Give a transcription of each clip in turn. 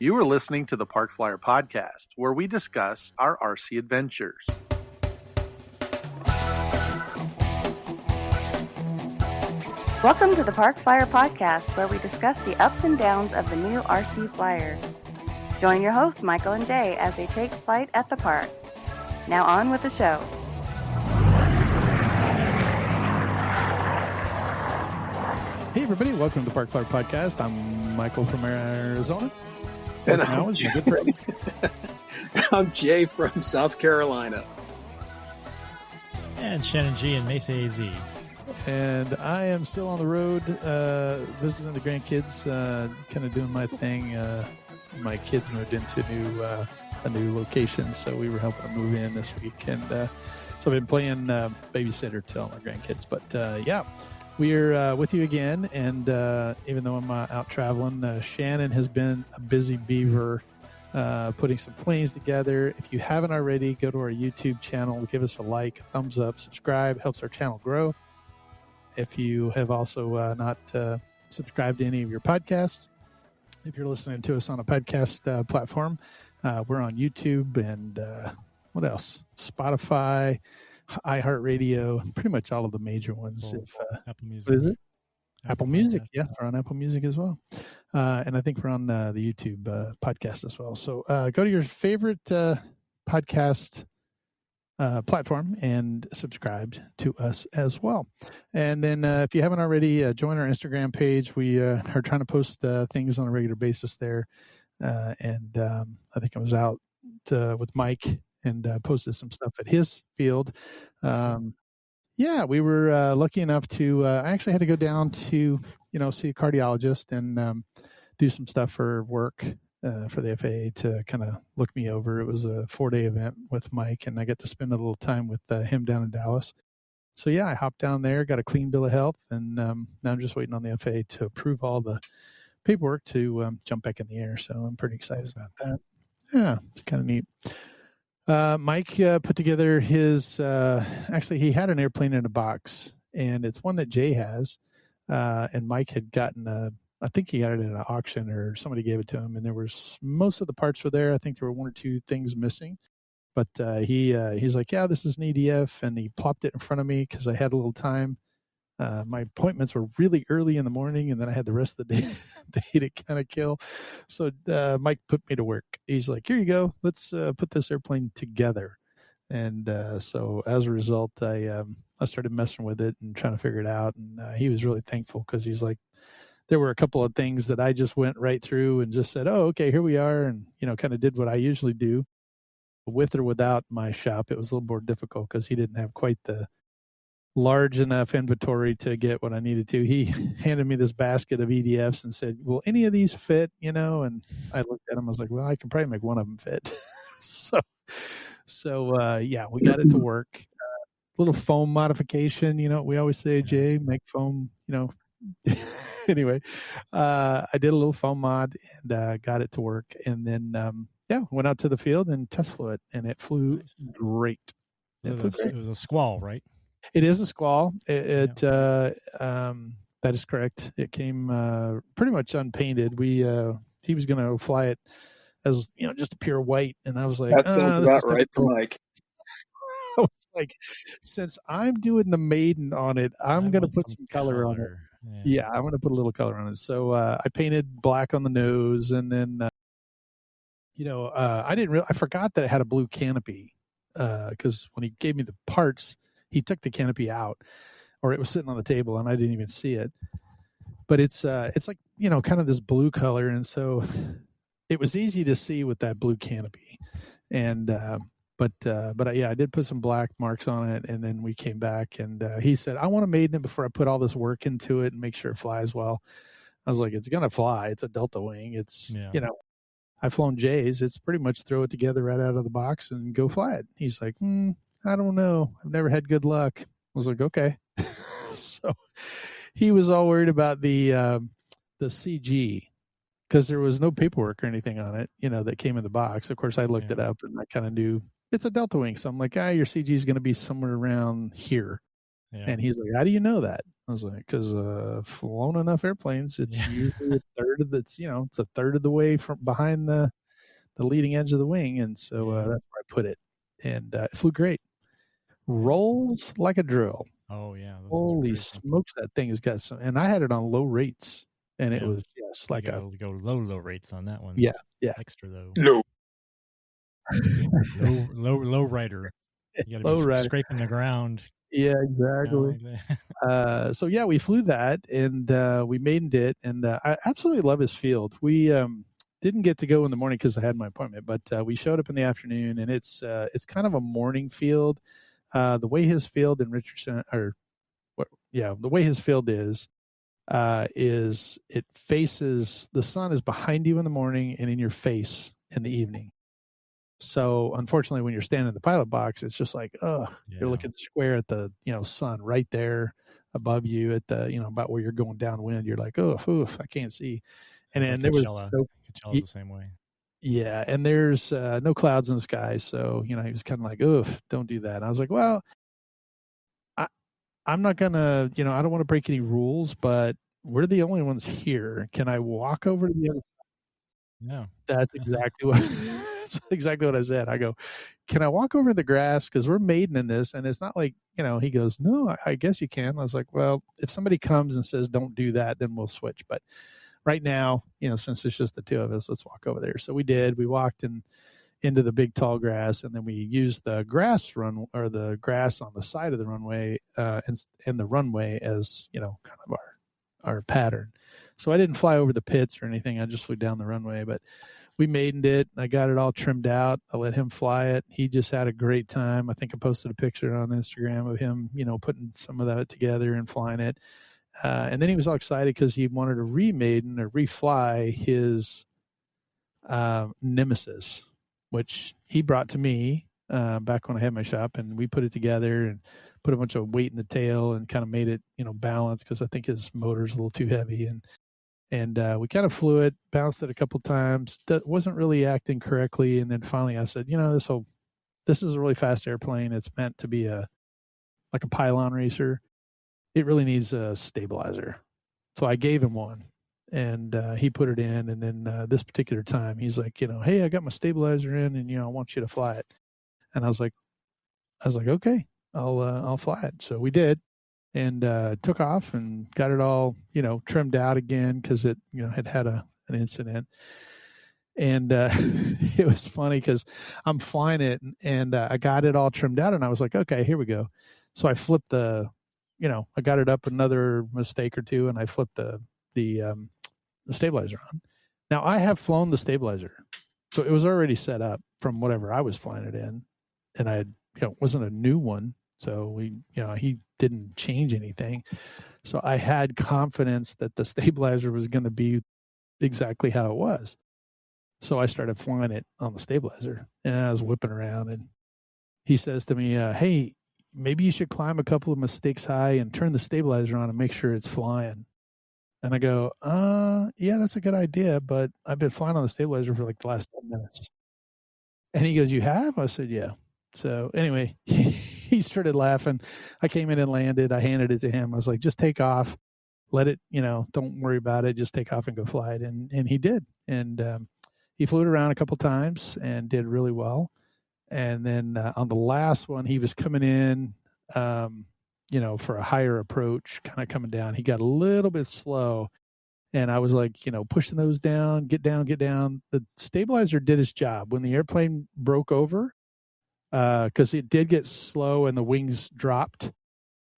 You are listening to the Park Flyer Podcast, where we discuss our RC adventures. Welcome to the Park Flyer Podcast, where we discuss the ups and downs of the new RC Flyer. Join your hosts, Michael and Jay, as they take flight at the park. Now on with the show. Hey everybody, welcome to the Park Flyer Podcast. I'm Michael from Arizona. And I'm Jay. I'm Jay from South Carolina. And Shannon G in Mesa AZ. And I am still on the road visiting the grandkids, kind of doing my thing. My kids moved into a new location, so we were helping them move in this week. And so I've been playing babysitter to all my grandkids. But yeah, we're with you again. And even though I'm out traveling, Shannon has been a busy beaver putting some planes together. If you haven't already, go to our YouTube channel, give us a like, thumbs up, subscribe, helps our channel grow. If you have also not subscribed to any of your podcasts, if you're listening to us on a podcast platform, we're on YouTube and what else? Spotify, iHeartRadio, pretty much all of the major ones. Apple Music. What is it? Apple Music. Yeah, we're on Apple Music as well. And I think we're on the YouTube podcast as well. So go to your favorite podcast platform and subscribe to us as well. And then if you haven't already, join our Instagram page. We are trying to post things on a regular basis there. And I think I was out with Mike and posted some stuff at his field. Yeah, we were lucky enough to, I actually had to go down to, see a cardiologist and do some stuff for work. For the FAA to kind of look me over. It was a 4-day event with Mike, and I got to spend a little time with him down in Dallas. So yeah, I hopped down there, got a clean bill of health, and now I'm just waiting on the FAA to approve all the paperwork to jump back in the air. So I'm pretty excited about that. Yeah, it's kind of neat. Mike put together his, actually he had an airplane in a box, and it's one that Jay has, and Mike had gotten I think he got it at an auction or somebody gave it to him, and there was most of the parts were there. I think there were one or two things missing, but he's like, yeah, this is an EDF, and he plopped it in front of me because I had a little time. My appointments were really early in the morning, and then I had the rest of the day to kind of kill. So Mike put me to work. He's like, here you go. Let's put this airplane together. And so as a result, I started messing with it and trying to figure it out. And he was really thankful because he's like, there were a couple of things that I just went right through and just said, oh, okay, here we are. And, kind of did what I usually do with or without my shop. It was a little more difficult because he didn't have quite the large enough inventory to get what I needed to. He handed me this basket of EDFs and said, will any of these fit? And I looked at him, I was like, well, I can probably make one of them fit. So yeah, we got it to work. Little foam modification, we always say, Jay, make foam, Anyway, I did a little foam mod and got it to work. And then, went out to the field and test flew it, and it flew great. It was a squall, right? It is a squall. That is correct. It came pretty much unpainted. He was going to fly it as, just a pure white. And I was like, that sounds about right to Mike. I was like, since I'm doing the Maiden on it, I'm going to put some color on it. Yeah, I'm going to put a little color on it. So I painted black on the nose, and then, I forgot that it had a blue canopy because when he gave me the parts, he took the canopy out, or it was sitting on the table, and I didn't even see it. But it's like, kind of this blue color, and so it was easy to see with that blue canopy. And But I did put some black marks on it, and then we came back, and he said, I want to Maiden it before I put all this work into it and make sure it flies well. I was like, it's going to fly. It's a Delta wing. It's, I've flown J's. It's pretty much throw it together right out of the box and go fly it. He's like, I don't know. I've never had good luck. I was like, okay. So he was all worried about the CG because there was no paperwork or anything on it, that came in the box. Of course, I looked it up, and I kind of knew it's a Delta wing. So I'm like, your CG is going to be somewhere around here. Yeah. And he's like, how do you know that? I was like, because flown enough airplanes, it's usually a third of it's a third of the way from behind the leading edge of the wing, and so that's where I put it, and it flew great. Rolls like a drill. Oh yeah. Holy smokes, that thing has got some, and I had it on low rates, and it was like go low rates on that one. Yeah. Extra low. Low rider. You got to be scraping the ground. Yeah, exactly. So yeah, we flew that, and we maidened it, and I absolutely love his field. We didn't get to go in the morning because I had my appointment, but we showed up in the afternoon, and it's kind of a morning field. The way his field in Richardson, the way his field is it faces, the sun is behind you in the morning and in your face in the evening. So unfortunately, when you're standing in the pilot box, it's just like, you're looking square at the, sun right there above you at the, about where you're going downwind. You're like, I can't see. And then there was Coachella's the same way. Yeah. And there's no clouds in the sky. So, he was kind of like, don't do that. And I was like, well, I'm not going to, I don't want to break any rules, but we're the only ones here. Can I walk over to the other side? No. That's exactly what I said. I go, can I walk over the grass? Because we're maiden in this. And it's not like, he goes, no, I guess you can. I was like, well, if somebody comes and says, don't do that, then we'll switch. But right now, since it's just the two of us, let's walk over there. So we did. We walked into the big tall grass, and then we used the grass the grass on the side of the runway and the runway as kind of our pattern. So I didn't fly over the pits or anything. I just flew down the runway, but we maidened it. I got it all trimmed out. I let him fly it. He just had a great time. I think I posted a picture on Instagram of him, putting some of that together and flying it. And then he was all excited because he wanted to remaiden or refly his Nemesis, which he brought to me back when I had my shop, and we put it together and put a bunch of weight in the tail and kind of made it, balance, because I think his motor's a little too heavy. And we kind of flew it, bounced it a couple times. That wasn't really acting correctly. And then finally I said, this is a really fast airplane. It's meant to be like a pylon racer. It really needs a stabilizer. So I gave him one. And he put it in, and then this particular time, he's like, hey, I got my stabilizer in, and I want you to fly it. And I was like, okay, I'll fly it. So we did, and took off and got it all, trimmed out again because it, had an incident. And it was funny because I'm flying it, and I got it all trimmed out, and I was like, okay, here we go. So I flipped I got it up another mistake or two, and I flipped the stabilizer on. Now I have flown the stabilizer, so it was already set up from whatever I was flying it in, and I it wasn't a new one, so he didn't change anything. So I had confidence that the stabilizer was going to be exactly how it was. So I started flying it on the stabilizer, and I was whipping around, and he says to me, hey, maybe you should climb a couple of mistakes high and turn the stabilizer on and make sure it's flying. And I go, yeah, that's a good idea, but I've been flying on the stabilizer for like the last 10 minutes. And he goes, you have? I said, yeah. So anyway, he started laughing. I came in and landed. I handed it to him. I was like, just take off. Let it, don't worry about it. Just take off and go fly it. And he did. And he flew it around a couple times and did really well. And then on the last one, he was coming in, for a higher approach, kind of coming down. He got a little bit slow, and I was like, pushing those down, get down. The stabilizer did its job. When the airplane broke over, because it did get slow and the wings dropped,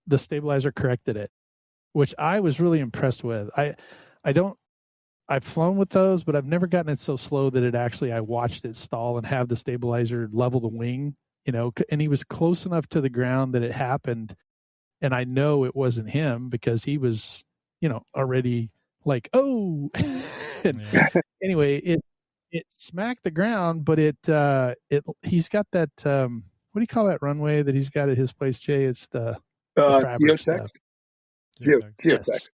the stabilizer corrected it, which I was really impressed with. I've flown with those, but I've never gotten it so slow that I watched it stall and have the stabilizer level the wing, and he was close enough to the ground that it happened. And I know it wasn't him because he was, already like, oh, anyway, it smacked the ground, but he's got that, what do you call that runway that he's got at his place, Jay? It's the geotext. Geotext. Yes.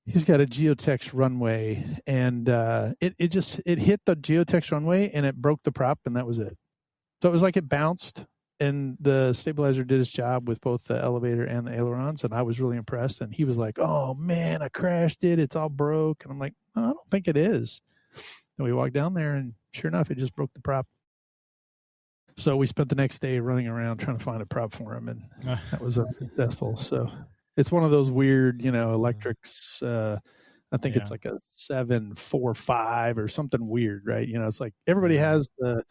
He's got a geotext runway, and it hit the geotext runway and it broke the prop, and that was it. So it was like it bounced, and the stabilizer did its job with both the elevator and the ailerons, and I was really impressed. And he was like, "Oh man, I crashed it. It's all broke." And I'm like, "No, I don't think it is." And we walked down there, and sure enough, it just broke the prop. So we spent the next day running around trying to find a prop for him, and that was unsuccessful. So it's one of those weird, electrics. I think it's like a 745 or something weird, right? It's like everybody has the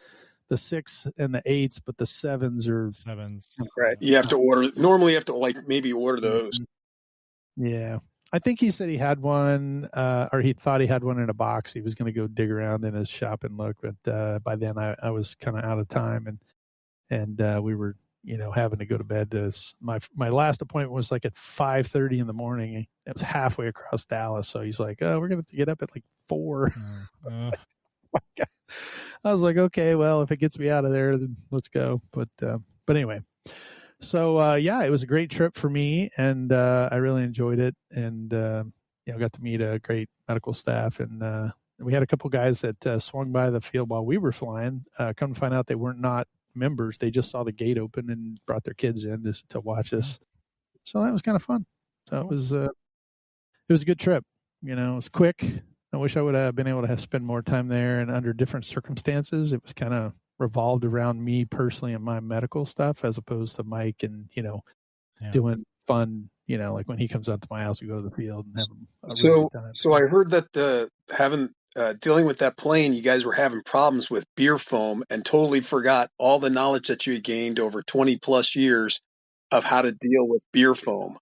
6 and the 8s, but the 7s are right. You have to order. Normally, you have to maybe order those. Yeah. I think he said he had one, or he thought he had one in a box. He was going to go dig around in his shop and look, but by then I was kind of out of time, and we were, having to go to bed. My last appointment was like at 5:30 in the morning. It was halfway across Dallas, so he's like, "Oh, we're going to have to get up at like 4." I was like, "Okay, well, if it gets me out of there, then let's go." But anyway. So, it was a great trip for me, and I really enjoyed it, and, got to meet a great medical staff, and we had a couple guys that swung by the field while we were flying. Come to find out they weren't not members. They just saw the gate open and brought their kids in to watch us. So that was kind of fun. So it was a good trip. It was quick. I wish I would have been able to spend more time there and under different circumstances. It was kind of revolved around me personally and my medical stuff, as opposed to Mike and, doing fun, like when he comes out to my house, we go to the field and have a really good time. So I heard that dealing with that plane, you guys were having problems with beer foam and totally forgot all the knowledge that you had gained over 20 plus years of how to deal with beer foam.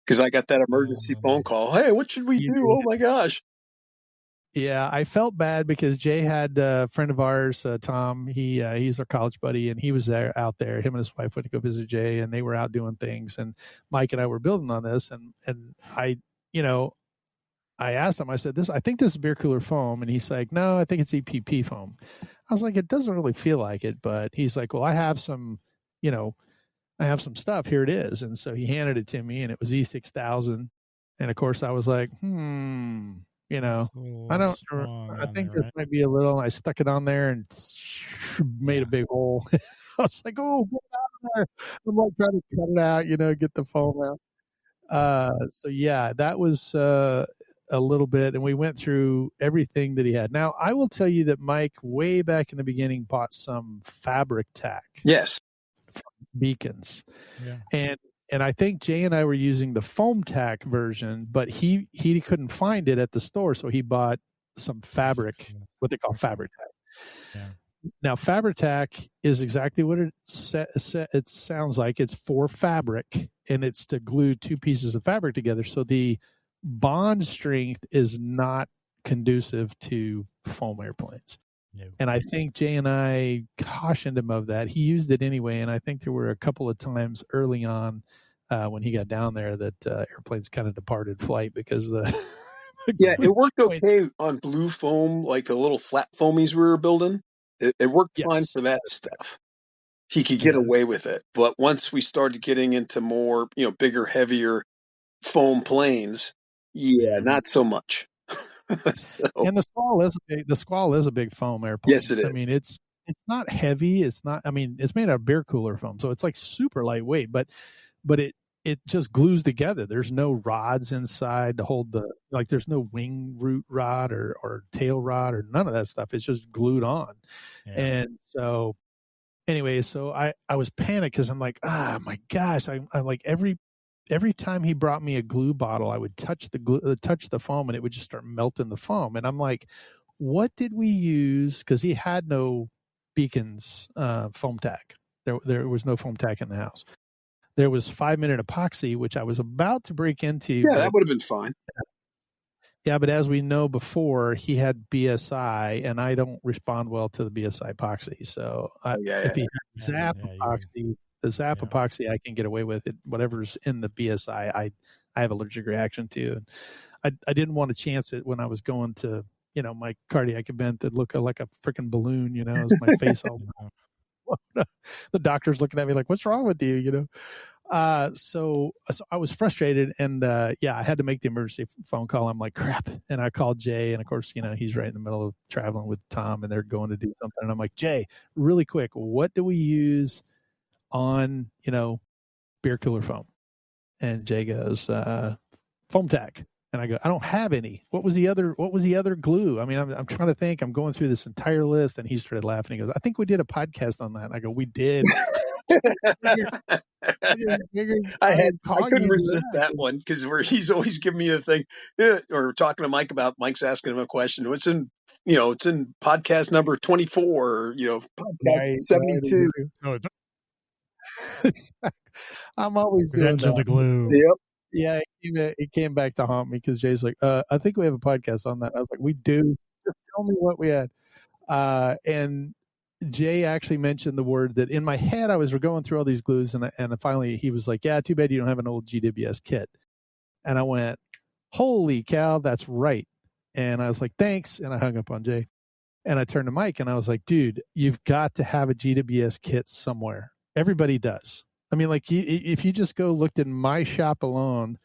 Because I got that emergency phone call. "Hey, what should we do? Oh my gosh." Yeah, I felt bad because Jay had a friend of ours, Tom. He's our college buddy, and he was out there. Him and his wife went to go visit Jay, and they were out doing things. And Mike and I were building on this, and I asked him. I said, I think this is beer cooler foam," and he's like, "No, I think it's EPP foam." I was like, "It doesn't really feel like it," but he's like, "Well, I have some stuff. Here it is." And so he handed it to me, and it was E6000. And of course, I was like, I think this might be a little. I stuck it on there and made a big hole. I was like, "Oh, get it out of there!" I'm like trying to cut it out, get the foam out. So yeah, that was a little bit, and we went through everything that he had. Now, I will tell you that Mike, way back in the beginning, bought some fabric tack. Yes. From Beacons, and I think Jay and I were using the foam tack version, but he couldn't find it at the store, so he bought some fabric, what they call fabric tack. Yeah. Now, fabric tack is exactly what it sounds like. It's for fabric, and it's to glue two pieces of fabric together. So the bond strength is not conducive to foam airplanes. No. And I think Jay and I cautioned him of that. He used it anyway, and I think there were a couple of times early on when he got down there that airplanes kind of departed flight because it worked okay on blue foam, like the little flat foamies we were building. It worked fine for that stuff. He could get away with it, but once we started getting into more, bigger, heavier foam planes, not so much. And the Squall is a big foam airplane. Yes, it is. I mean, it's not heavy. It's not. I mean, it's made out of beer cooler foam, so it's like super lightweight. But it just glues together. There's no rods inside to hold there's no wing root rod or tail rod or none of that stuff. It's just glued on. Yeah. And so anyway, so I was panicked because I'm like, my gosh, I'm like every time he brought me a glue bottle, I would touch the foam, and it would just start melting the foam. And I'm like, what did we use? Because he had no Beacons foam tack. There was no foam tack in the house. There was 5-minute epoxy, which I was about to break into. Yeah, that would have been fine. Yeah, but as we know before, he had BSI, and I don't respond well to the BSI epoxy. So if he had Zap epoxy, the Zap epoxy I can get away with it. Whatever's in the BSI, I have allergic reaction to. And I didn't want to chance it when I was going to, my cardiac event that looked like a freaking balloon, as my face all. The doctor's looking at me like, "What's wrong with you?" So I was frustrated, and I had to make the emergency phone call. I'm like, crap. And I called Jay, and of course, he's right in the middle of traveling with Tom, and they're going to do something. And I'm like, "Jay, really quick, what do we use on, beer cooler foam. And Jay goes, foam tack. And I go, I don't have any. What was the other glue? I mean, I'm trying to think. I'm going through this entire list, and he started laughing. He goes, I think we did a podcast on that. And I go, we did. I couldn't resist that one because he's always giving me a thing, or talking to Mike about Mike's asking him a question. It's in podcast number 24, or podcast 72. I'm always doing that. The glue. Yep. Yeah, he came back to haunt me because Jay's like, I think we have a podcast on that. I was like, we do. Just tell me what we had. And Jay actually mentioned the word that in my head, I was going through all these glues, and finally he was like, yeah, too bad you don't have an old GWS kit. And I went, holy cow, that's right. And I was like, thanks. And I hung up on Jay. And I turned to Mike, and I was like, dude, you've got to have a GWS kit somewhere. Everybody does. I mean, like, if you just looked in my shop alone,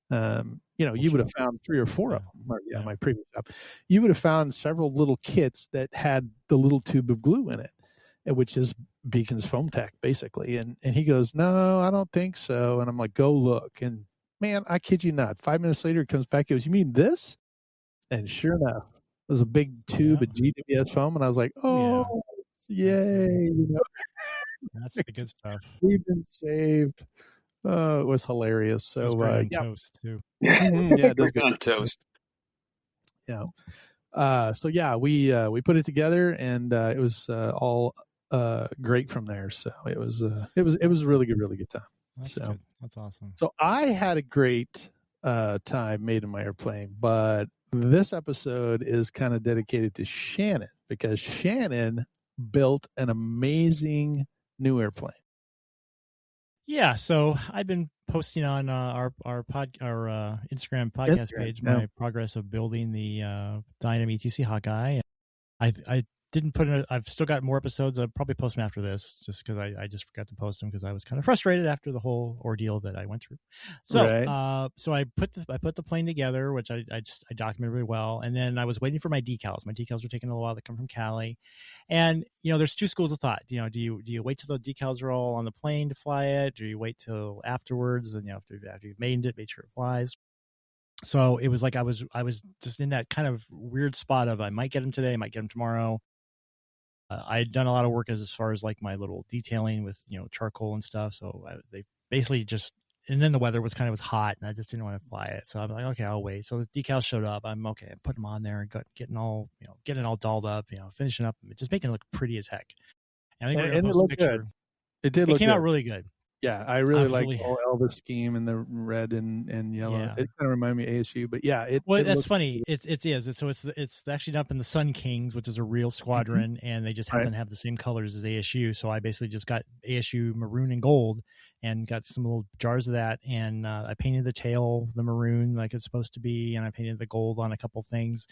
you would have found 3 or 4 of them. Or, my previous shop. You would have found several little kits that had the little tube of glue in it, which is Beacon's foam tack, basically. And he goes, no, I don't think so. And I'm like, go look. And man, I kid you not, 5 minutes later, he comes back. He goes, you mean this? And sure enough, it was a big tube of GWS foam. And I was like, oh, yay. That's the good stuff. We've been saved. It was hilarious. So, it was great on toast too. Yeah, it does good on toast. Yeah. We put it together, and it was all great from there. So it was a really good time. That's good. That's awesome. So I had a great time made in my airplane, but this episode is kind of dedicated to Shannon, because Shannon built an amazing new airplane. Yeah, so I've been posting on our Instagram podcast page my progress of building the Dynam ETC Hawkeye. I didn't put in. I've still got more episodes. I'll probably post them after this, just because I just forgot to post them because I was kind of frustrated after the whole ordeal that I went through. So so I put the plane together, which I documented really well, and then I was waiting for my decals. My decals were taking a little while to come from Cali, and there's 2 schools of thought. Do you wait till the decals are all on the plane to fly it? Do you wait till afterwards? And after you've made it, make sure it flies. So it was like I was just in that kind of weird spot of I might get them today, I might get them tomorrow. I had done a lot of work as far as like my little detailing with charcoal and stuff. So they basically just, and then the weather was hot, and I just didn't want to fly it. So I'm like, okay, I'll wait. So the decals showed up. I'm okay. I put them on there and getting all dolled up, finishing up, just making it look pretty as heck. And I think it looked good. It came out really good. Yeah, I really like the whole Elvis scheme and the red and yellow. Yeah. It kind of reminded me of ASU, but yeah, that's funny. It's actually up in the Sun Kings, which is a real squadron, and they just happen to have the same colors as ASU. So I basically just got ASU maroon and gold, and got some little jars of that, and I painted the tail the maroon like it's supposed to be, and I painted the gold on a couple things,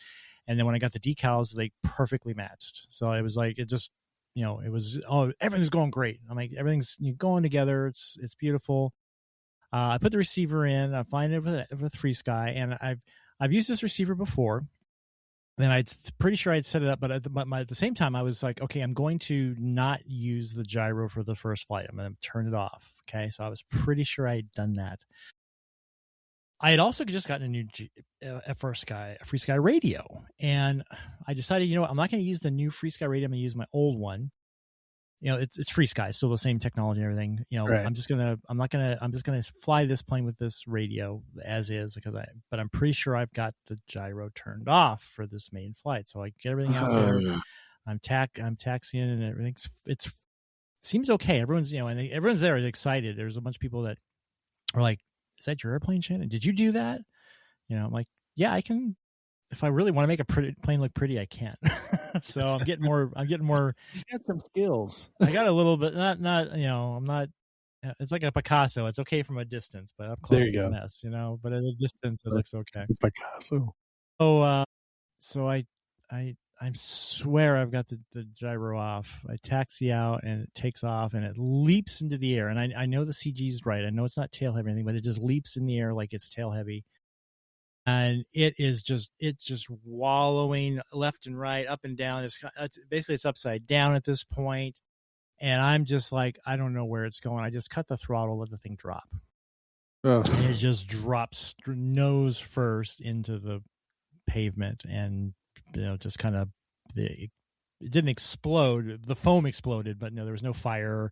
and then when I got the decals, they perfectly matched. So it was like it just. It was everything's going great. I'm like, everything's going together. It's beautiful. I put the receiver in. I find it with FreeSky, and I've used this receiver before. And I'm pretty sure I'd set it up, but at the same time, I was like, okay, I'm going to not use the gyro for the first flight. I'm going to turn it off. Okay, so I was pretty sure I had done that. I had also just gotten a new FreeSky radio, and I decided, I'm not going to use the new FreeSky radio. I'm going to use my old one. It's FreeSky, still the same technology and everything. Right. I'm just gonna fly this plane with this radio as is, but I'm pretty sure I've got the gyro turned off for this main flight. So I get everything out there. I'm taxiing, and it seems okay. Everyone's and everyone's there is excited. There's a bunch of people that are like, is that your airplane, Shannon? Did you do that? I'm like, yeah, I can. If I really want to make a plane look pretty, I can. So I'm getting more. He's got some skills. I got a little bit. Not. I'm not. It's like a Picasso. It's okay from a distance, but up close it's a mess. But at a distance, it looks okay. Picasso. So I swear I've got the gyro off. I taxi out, and it takes off, and it leaps into the air. And I know the CG's right. I know it's not tail heavy or anything, but it just leaps in the air like it's tail heavy. And it's just wallowing left and right, up and down. It's basically upside down at this point. And I'm just like, I don't know where it's going. I just cut the throttle, let the thing drop. And it just drops nose first into the pavement, and just kind of it didn't explode. The foam exploded, but no, there was no fire.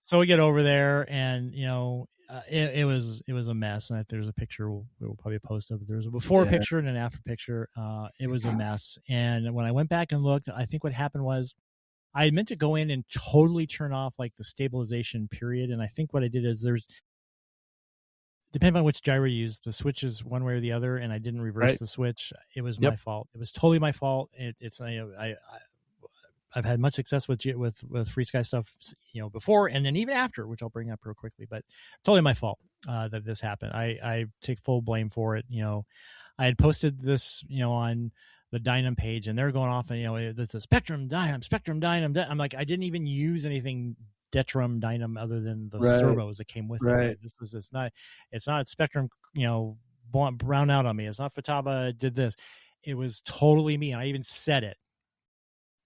So we get over there, and it was a mess. And there's a picture we'll probably post of it. There was a before picture and an after picture. It was a mess. And when I went back and looked, I think what happened was I meant to go in and totally turn off like the stabilization period. And I think what I did is depending on which gyro you use, the switch is one way or the other, and I didn't reverse the switch. It was my fault. It was totally my fault. I've had much success with Free Sky stuff, before and then even after, which I'll bring up real quickly. But totally my fault that this happened. I take full blame for it. I had posted this, on the Dynam page, and they're going off, and it's a Spectrum Dynam. I'm like, I didn't even use anything Detrum Dynam other than the servos that came with it. It's not Spectrum, brown out on me. It's not Futaba did this. It was totally me. And I even said it,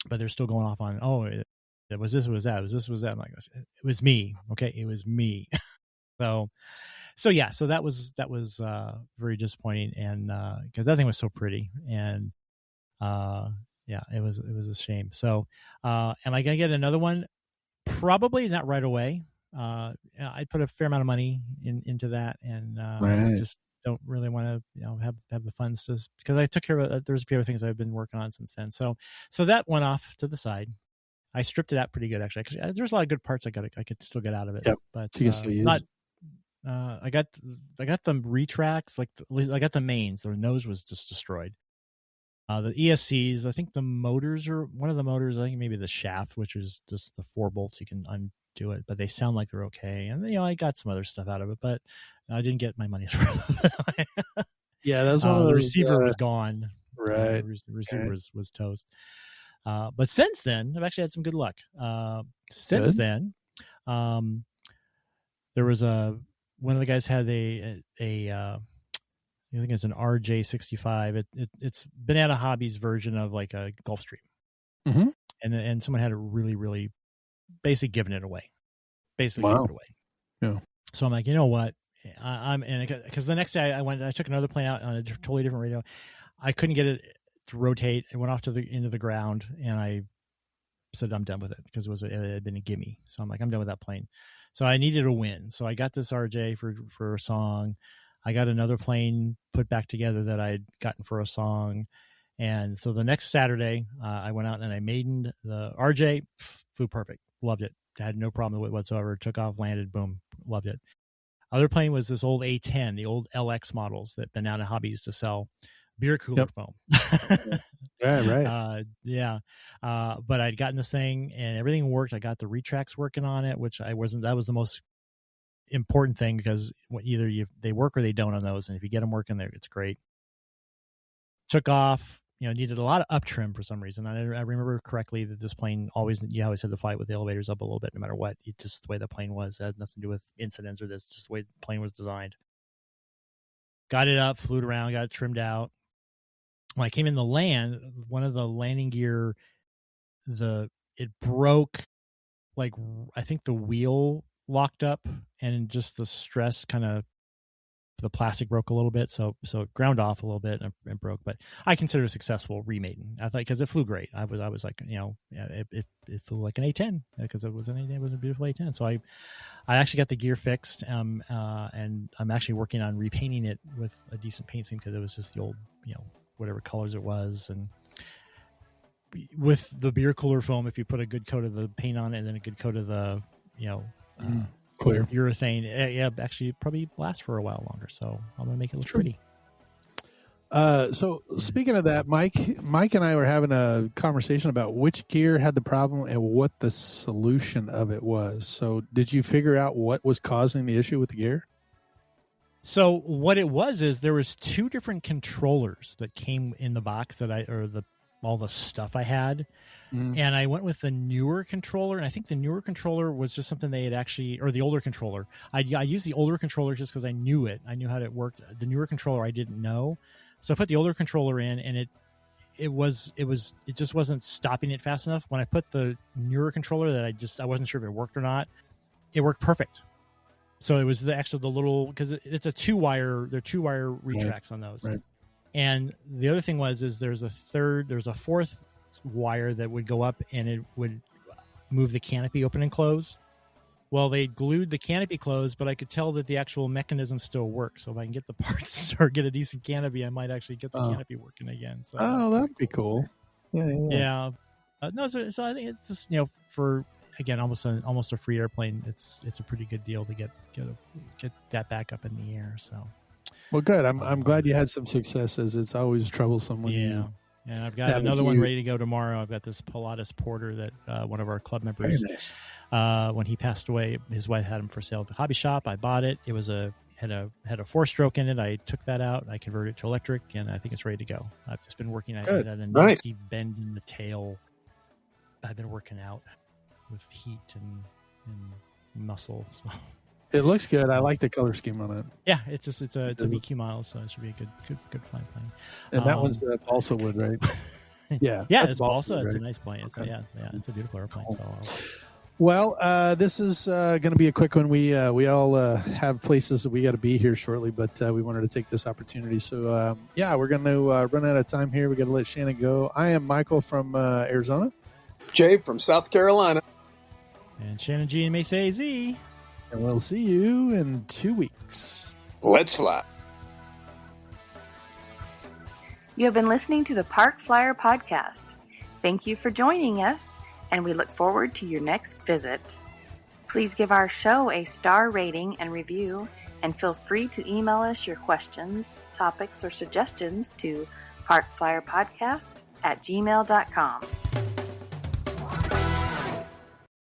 but they're still going off on, it was this, it was that, it was this, it was that. I'm like, it was me. Okay. It was me. So that was very disappointing. And, cause that thing was so pretty, and, it was a shame. So, am I going to get another one? Probably not right away. I put a fair amount of money into that, and I just don't really want to have the funds because I took care of there's a few other things I've been working on since then. So that went off to the side. I stripped it out pretty good, actually. There's a lot of good parts I could still get out of it. Yep. But you can still use. I got the retracts, I got the mains. The nose was just destroyed. The ESCs, I think the motors are one of the motors. I think maybe the shaft, which is just the 4 bolts, you can undo it, but they sound like they're okay. And I got some other stuff out of it, but I didn't get my money's worth. Yeah, that's one of those. The receiver was gone. Right, the receiver was toast. But since then, I've actually had some good luck. Since then, there was one of the guys had a I think it's an RJ65. It's Banana Hobbies version of like a Gulfstream. Mm-hmm. And someone had it really, really basically giving it away. Giving it away. Yeah. So I'm like, you know what? Because the next day I took another plane out on a totally different radio. I couldn't get it to rotate. It went off into the ground, and I said I'm done with it because it had been a gimme. So I'm like, I'm done with that plane. So I needed a win. So I got this RJ for a song. I got another plane put back together that I'd gotten for a song. And so the next Saturday, I went out and I maidened the RJ, flew perfect, loved it. Had no problem with it whatsoever. Took off, landed, boom, loved it. Other plane was this old A10, the old LX models that Banana Hobby used to sell, beer cooler foam. Yeah, right. But I'd gotten this thing and everything worked. I got the retracts working on it, which that was the most important thing, because either they work or they don't on those, and if you get them working there, it's great. Took off, needed a lot of up trim for some reason. I remember correctly that this plane always had to fly with the elevators up a little bit no matter what. It's just the way the plane was. It had nothing to do with incidents or this, just the way the plane was designed. Got it up, flew it around, got it trimmed out. When I came in to land, one of the landing gear, it broke, like I think the wheel locked up, and just the stress the plastic broke a little bit, so it ground off a little bit and broke. But I consider it a successful remaiden. I thought, because it flew great. I was like, it flew like an A10 because it was a beautiful A10. So I actually got the gear fixed, and I'm actually working on repainting it with a decent paint scheme, because it was just the old, whatever colors it was. And with the beer cooler foam, if you put a good coat of the paint on it and then a good coat of the clear urethane, actually probably lasts for a while longer. So I'm gonna make it look pretty. So speaking of that, Mike and I were having a conversation about which gear had the problem and what the solution of it was. So did you figure out what was causing the issue with the gear? So what it was is there was 2 different controllers that came in the box all the stuff I had. Mm-hmm. And I went with the newer controller, and I think the newer controller was just something they had actually, or the older controller. I used the older controller just because I knew it. I knew how it worked. The newer controller I didn't know. So I put the older controller in, and it just wasn't stopping it fast enough. When I put the newer controller that I wasn't sure if it worked or not, it worked perfect. So it was the little, because it's a 2-wire, there are 2-wire retracts on those. Right. And the other thing is there's a 4th wire that would go up and it would move the canopy open and close. Well, they glued the canopy closed, but I could tell that the actual mechanism still works. So if I can get the parts or get a decent canopy, I might actually get the canopy working again. So that'd be cool. Yeah. No, so I think it's just, for, again, almost a free airplane, it's a pretty good deal to get that back up in the air. So, well, good. I'm glad you had some success, as it's always troublesome when you. And I've got another one ready to go tomorrow. I've got this Pilatus Porter that one of our club members, when he passed away, his wife had him for sale at the hobby shop. I bought it. It was had a 4-stroke in it. I took that out. I converted it to electric, and I think it's ready to go. I've just been working at it. A nasty bend in the tail. I've been working out with heat and muscle. So. It looks good. I like the color scheme on it. Yeah, it's a BQ model, so it should be a good flying plane. And that one's the balsa wood, right? Yeah, it's balsa. Right? It's a nice plane. It's it's a beautiful airplane. Cool. So, well, this is going to be a quick one. We all have places that we got to be here shortly, but we wanted to take this opportunity. So we're going to run out of time here. We got to let Shannon go. I am Michael from Arizona. Jay from South Carolina. And Shannon G and Mesa AZ. And we'll see you in 2 weeks. Let's fly. You have been listening to the Park Flyer Podcast. Thank you for joining us, and we look forward to your next visit. Please give our show a star rating and review, and feel free to email us your questions, topics, or suggestions to parkflyerpodcast@gmail.com.